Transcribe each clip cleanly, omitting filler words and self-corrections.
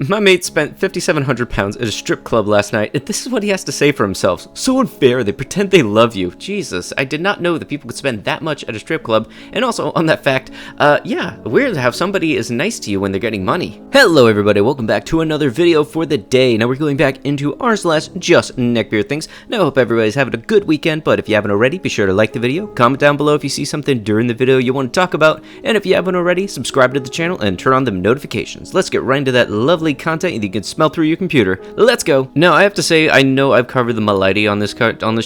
My mate spent 5,700 pounds at a strip club last night, and this is what he has to say for himself. So unfair, they pretend they love you. Jesus, I did not know that people could spend that much at a strip club. And also, on that fact, yeah, weird how somebody is nice to you when they're getting money. Hello everybody, welcome back to another video for the day. Now we're going back into just neckbeard things. Now I hope everybody's having a good weekend, but if you haven't already, be sure to like the video, comment down below if you see something during the video you want to talk about, and if you haven't already, subscribe to the channel and turn on the notifications. Let's get right into that lovely content that you can smell through your computer. Let's go. Now I have to say, I know I've covered the Milady on this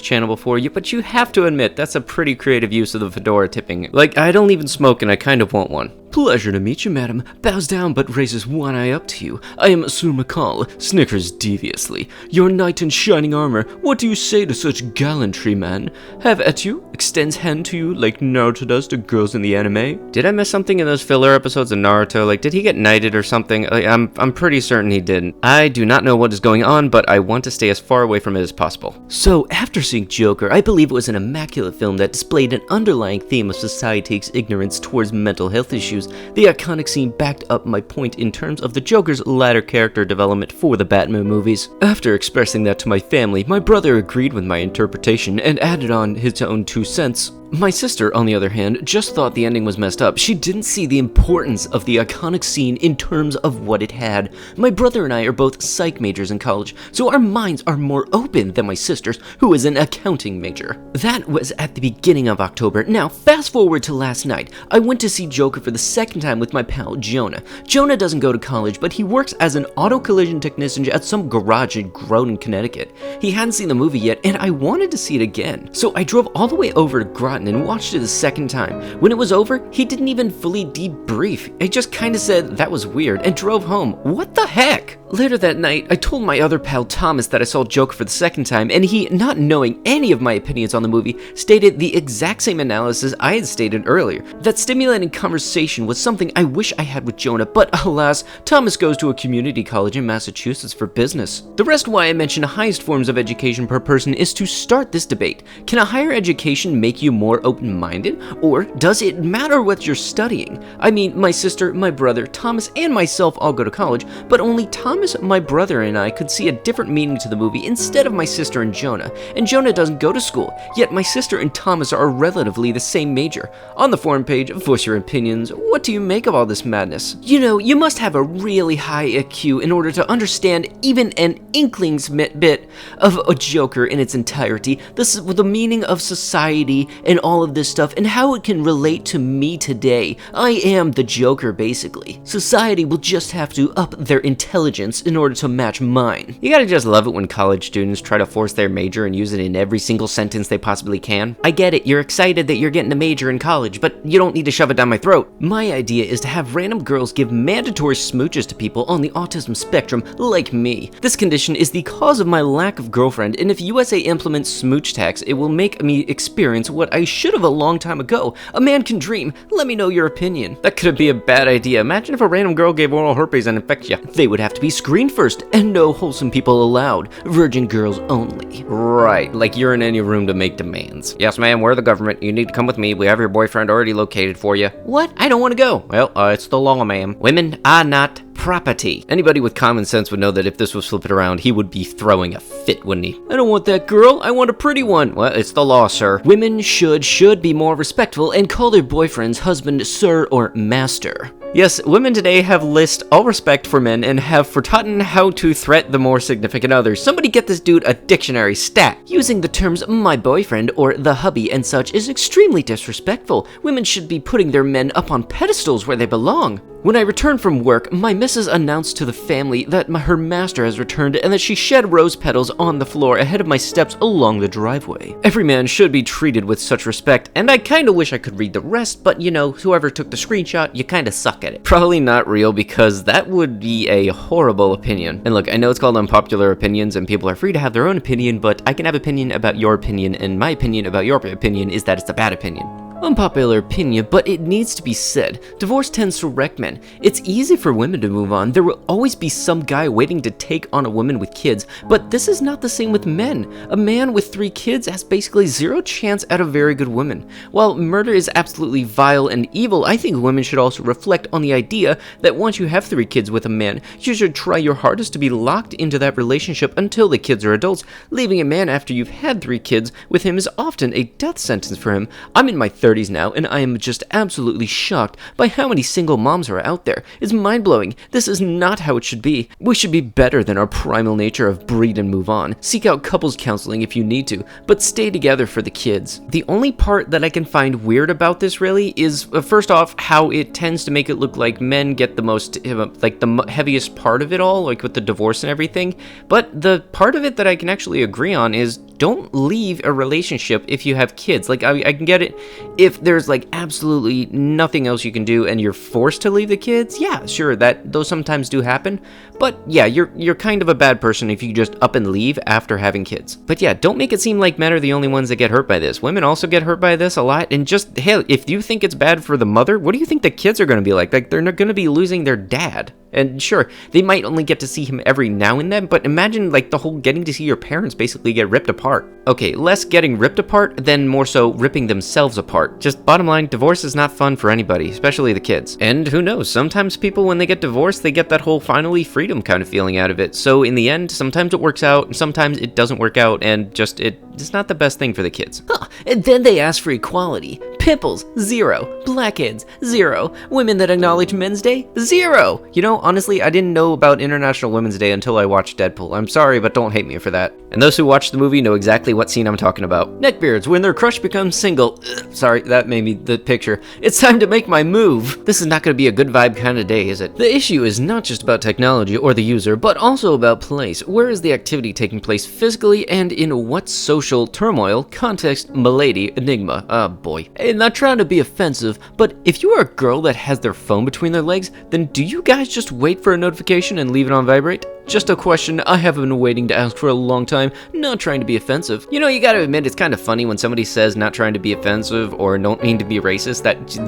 channel before, but you have to admit that's a pretty creative use of the fedora tipping. Like, I don't even smoke and I kind of want one. Pleasure to meet you, madam. Bows down but raises one eye up to you. I am Sir McCall, snickers deviously. Your knight in shining armor, what do you say to such gallantry, man? Have at you, extends hand to you like Naruto does to girls in the anime. Did I miss something in those filler episodes of Naruto? Like, did he get knighted or something? Like, I'm pretty certain he didn't. I do not know what is going on, but I want to stay as far away from it as possible. So, after seeing Joker, I believe it was an immaculate film that displayed an underlying theme of society's ignorance towards mental health issues. The iconic scene backed up my point in terms of the Joker's latter character development for the Batman movies. After expressing that to my family, my brother agreed with my interpretation and added on his own 2 cents. My sister, on the other hand, just thought the ending was messed up. She didn't see the importance of the iconic scene in terms of what it had. My brother and I are both psych majors in college, so our minds are more open than my sister's, who is an accounting major. That was at the beginning of October. Now, fast forward to last night. I went to see Joker for the second time with my pal, Jonah. Jonah doesn't go to college, but he works as an auto collision technician at some garage in Groton, Connecticut. He hadn't seen the movie yet, and I wanted to see it again. So I drove all the way over to Groton and watched it a second time. When it was over, he didn't even fully debrief. He just kinda said that was weird and drove home. What the heck? Later that night, I told my other pal Thomas that I saw Joker for the second time, and he, not knowing any of my opinions on the movie, stated the exact same analysis I had stated earlier. That stimulating conversation was something I wish I had with Jonah, but alas, Thomas goes to a community college in Massachusetts for business. The rest why I mention highest forms of education per person is to start this debate. Can a higher education make you more open-minded, or does it matter what you're studying? I mean, my sister, my brother, Thomas, and myself all go to college, but only Thomas, my brother, and I could see a different meaning to the movie instead of my sister and Jonah. And Jonah doesn't go to school, yet my sister and Thomas are relatively the same major. On the forum page, voice your opinions. What do you make of all this madness? You know, you must have a really high IQ in order to understand even an inkling's bit of a Joker in its entirety, the meaning of society and all of this stuff, and how it can relate to me today. I am the Joker, basically. Society will just have to up their intelligence in order to match mine. You gotta just love it when college students try to force their major and use it in every single sentence they possibly can. I get it, you're excited that you're getting a major in college, but you don't need to shove it down my throat. My idea is to have random girls give mandatory smooches to people on the autism spectrum like me. This condition is the cause of my lack of girlfriend, and if USA implements smooch tax, it will make me experience what I should have a long time ago. A man can dream. Let me know your opinion. That could be a bad idea. Imagine if a random girl gave oral herpes and infects you. They would have to be screened first, and no wholesome people allowed. Virgin girls only. Right, like you're in any room to make demands. Yes, ma'am, we're the government. You need to come with me. We have your boyfriend already located for you. What? I don't want to go. Well, it's the law, ma'am. Women are not property. Anybody with common sense would know that if this was flipped around, he would be throwing a fit, wouldn't he? I don't want that girl. I want a pretty one. Well, it's the law, sir. Women should be more respectful and call their boyfriends husband, sir, or master. Yes, women today have lost all respect for men and have forgotten how to threat the more significant others. Somebody get this dude a dictionary stat. Using the terms my boyfriend or the hubby and such is extremely disrespectful. Women should be putting their men up on pedestals where they belong. When I returned from work, my missus announced to the family that her master has returned and that she shed rose petals on the floor ahead of my steps along the driveway. Every man should be treated with such respect, and I kinda wish I could read the rest, but you know, whoever took the screenshot, you kinda suck at it. Probably not real, because that would be a horrible opinion. And look, I know it's called unpopular opinions, and people are free to have their own opinion, but I can have opinion about your opinion, and my opinion about your opinion is that it's a bad opinion. Unpopular opinion, but it needs to be said. Divorce tends to wreck men. It's easy for women to move on. There will always be some guy waiting to take on a woman with kids, but this is not the same with men. A man with 3 kids has basically zero chance at a very good woman. While murder is absolutely vile and evil, I think women should also reflect on the idea that once you have 3 kids with a man, you should try your hardest to be locked into that relationship until the kids are adults. Leaving a man after you've had 3 kids with him is often a death sentence for him. I'm in my 30s now, and I am just absolutely shocked by how many single moms are out there. It's mind-blowing. This is not how it should be. We should be better than our primal nature of breed and move on. Seek out couples counseling if you need to, but stay together for the kids. The only part that I can find weird about this really is, first off, how it tends to make it look like men get the most, like the heaviest part of it all, like with the divorce and everything. But the part of it that I can actually agree on is don't leave a relationship if you have kids. Like, I can get it if there's like absolutely nothing else you can do and you're forced to leave the kids. Yeah, sure, those sometimes do happen. But yeah, you're kind of a bad person if you just up and leave after having kids. But yeah, don't make it seem like men are the only ones that get hurt by this. Women also get hurt by this a lot. And just, hell, if you think it's bad for the mother, what do you think the kids are going to be like? Like, they're not going to be losing their dad. And sure, they might only get to see him every now and then, but imagine like the whole getting to see your parents basically get ripped apart. Okay, less getting ripped apart than more so ripping themselves apart. Just bottom line, divorce is not fun for anybody, especially the kids. And who knows, sometimes people when they get divorced, they get that whole finally freedom kind of feeling out of it. So in the end, sometimes it works out, and sometimes it doesn't work out, and just it's not the best thing for the kids. And then they ask for equality. Pimples, 0. Blackheads, 0. Women that acknowledge Men's Day, 0. You know, honestly, I didn't know about International Women's Day until I watched Deadpool. I'm sorry, but don't hate me for that. And those who watch the movie know exactly what scene I'm talking about. Neckbeards, when their crush becomes single. Sorry, that made me the picture. It's time to make my move. This is not going to be a good vibe kind of day, is it? The issue is not just about technology or the user, but also about place. Where is the activity taking place physically, and in what social turmoil, context, milady, enigma? Oh boy. And not trying to be offensive, but if you are a girl that has their phone between their legs, then do you guys just wait for a notification and leave it on vibrate? Just a question I have been waiting to ask for a long time, not trying to be offensive. You know, you gotta admit, it's kind of funny when somebody says not trying to be offensive or don't mean to be racist.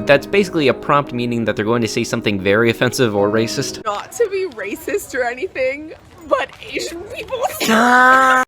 That's basically a prompt meaning that they're going to say something very offensive or racist. Not to be racist or anything, but Asian people.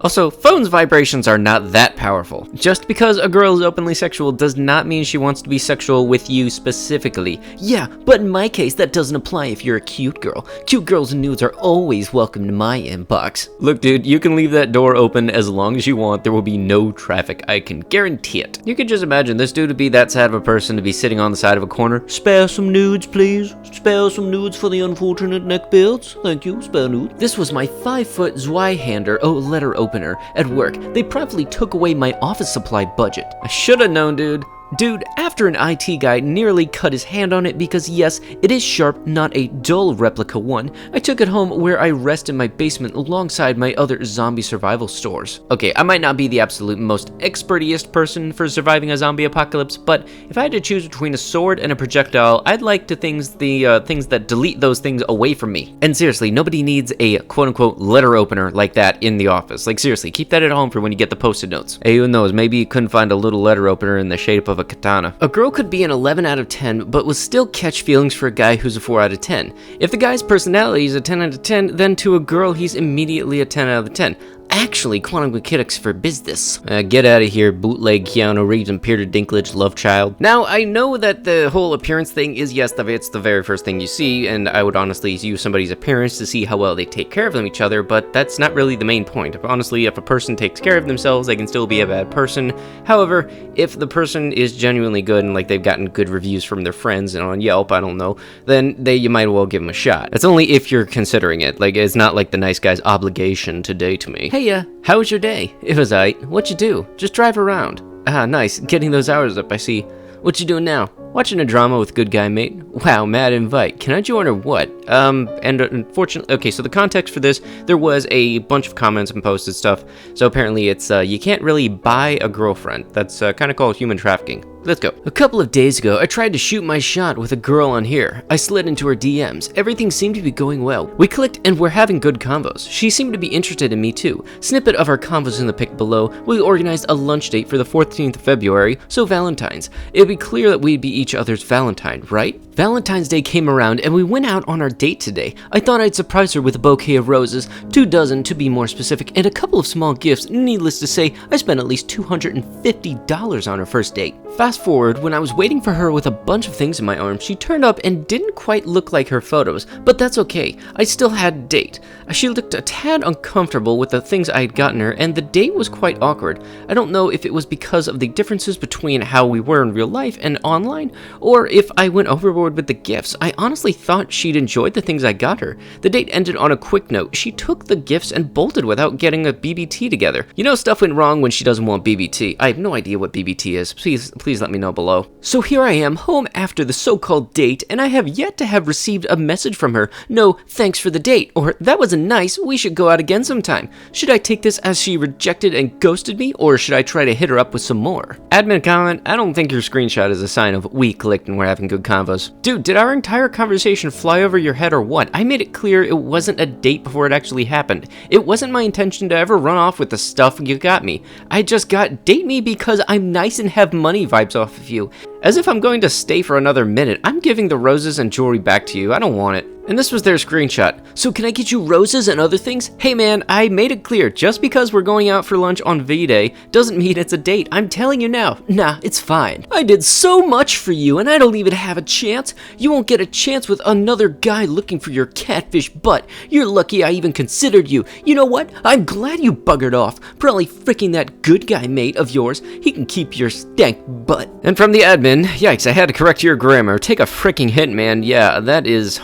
Also, phone's vibrations are not that powerful. Just because a girl is openly sexual does not mean she wants to be sexual with you specifically. Yeah, but in my case, that doesn't apply if you're a cute girl. Cute girls and nudes are always welcome to my inbox. Look, dude, you can leave that door open as long as you want. There will be no traffic. I can guarantee it. You can just imagine this dude to be that sad of a person to be sitting on the side of a corner. Spare some nudes, please. Spare some nudes for the unfortunate neckbeards. Thank you. Spare nudes. This was my 5-foot Zweihander, letter opener, at work. They promptly took away my office supply budget. I should have known, dude. Dude, after an IT guy nearly cut his hand on it because yes, it is sharp, not a dull replica one, I took it home where I rest in my basement alongside my other zombie survival stores. Okay, I might not be the absolute most expertiest person for surviving a zombie apocalypse, but if I had to choose between a sword and a projectile, I'd like the things that delete those things away from me. And seriously, nobody needs a quote-unquote letter opener like that in the office. Like seriously, keep that at home for when you get the post-it notes. Hey, who knows, maybe you couldn't find a little letter opener in the shape of a katana. A girl could be an 11 out of 10, but will still catch feelings for a guy who's a 4 out of 10. If the guy's personality is a 10 out of 10, then to a girl he's immediately a 10 out of 10. Actually, quantum mechanics forbids this. Get out of here, bootleg Keanu Reeves and Peter Dinklage love child. Now, I know that the whole appearance thing is, yes, it's the very first thing you see, and I would honestly use somebody's appearance to see how well they take care of each other, but that's not really the main point. Honestly, if a person takes care of themselves, they can still be a bad person. However, if the person is genuinely good and like they've gotten good reviews from their friends and on Yelp, I don't know, then you might well give them a shot. It's only if you're considering it. Like, it's not like the nice guy's obligation to date me. Hey, how was your day? It was aight. What'd you do? Just drive around. Ah, nice. Getting those hours up, I see. What you doing now? Watching a drama with good guy mate. Wow, mad invite. Can I join or what? And unfortunately, okay, so the context for this, there was a bunch of comments and posts and stuff. So apparently it's, you can't really buy a girlfriend. That's kind of called human trafficking. Let's go. A couple of days ago, I tried to shoot my shot with a girl on here. I slid into her DMs. Everything seemed to be going well. We clicked and we're having good convos. She seemed to be interested in me too. Snippet of our convos in the pic below. We organized a lunch date for the 14th of February, so Valentine's. It'd be clear that we'd be each other's Valentine, right? Valentine's Day came around and we went out on our date today. I thought I'd surprise her with a bouquet of roses, 24 to be more specific, and a couple of small gifts. Needless to say, I spent at least $250 on her first date. Fast forward, when I was waiting for her with a bunch of things in my arms, she turned up and didn't quite look like her photos, but that's okay. I still had a date. She looked a tad uncomfortable with the things I had gotten her, and the date was quite awkward. I don't know if it was because of the differences between how we were in real life and online, or if I went overboard with the gifts. I honestly thought she'd enjoyed the things I got her. The date ended on a quick note. She took the gifts and bolted without getting a BBT together. You know, stuff went wrong when she doesn't want BBT. I have no idea what BBT is. Please let me know below. So here I am, home after the so-called date, and I have yet to have received a message from her. No, thanks for the date, or that was nice, we should go out again sometime. Should I take this as she rejected and ghosted me, or should I try to hit her up with some more? Admin comment, I don't think your screenshot is a sign of we clicked and we're having good convos. Dude, did our entire conversation fly over your head or what? I made it clear it wasn't a date before it actually happened. It wasn't my intention to ever run off with the stuff you got me. I just got date me because I'm nice and have money vibes off of you. As if I'm going to stay for another minute. I'm giving the roses and jewelry back to you. I don't want it. And this was their screenshot. So can I get you roses and other things? Hey man, I made it clear, just because we're going out for lunch on V-Day doesn't mean it's a date. I'm telling you now. Nah, it's fine. I did so much for you and I don't even have a chance. You won't get a chance with another guy looking for your catfish butt. You're lucky I even considered you. You know what? I'm glad you buggered off. Probably freaking that good guy mate of yours. He can keep your stank butt. And from the admin, yikes, I had to correct your grammar. Take a freaking hint, man. Yeah, that is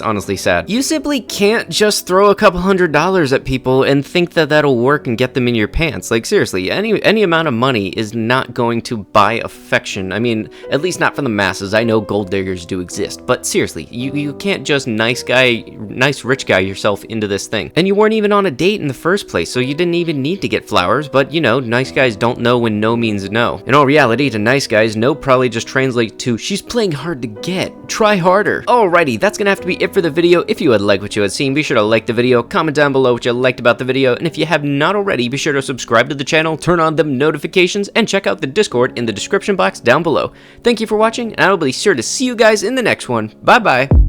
honestly sad. You simply can't just throw a couple $100s at people and think that that'll work and get them in your pants. Like seriously, any amount of money is not going to buy affection. I mean, at least not for the masses. I know gold diggers do exist, but seriously, you can't just nice rich guy yourself into this thing. And you weren't even on a date in the first place, so you didn't even need to get flowers, but you know, nice guys don't know when no means no. In all reality, to nice guys, no probably just translates to she's playing hard to get. Try harder. Alrighty, that's gonna have to be it for the video. If you had liked what you had seen, be sure to like the video, comment down below what you liked about the video, and if you have not already, be sure to subscribe to the channel, turn on them notifications, and check out the Discord in the description box down below. Thank you for watching, and I will be sure to see you guys in the next one. Bye bye.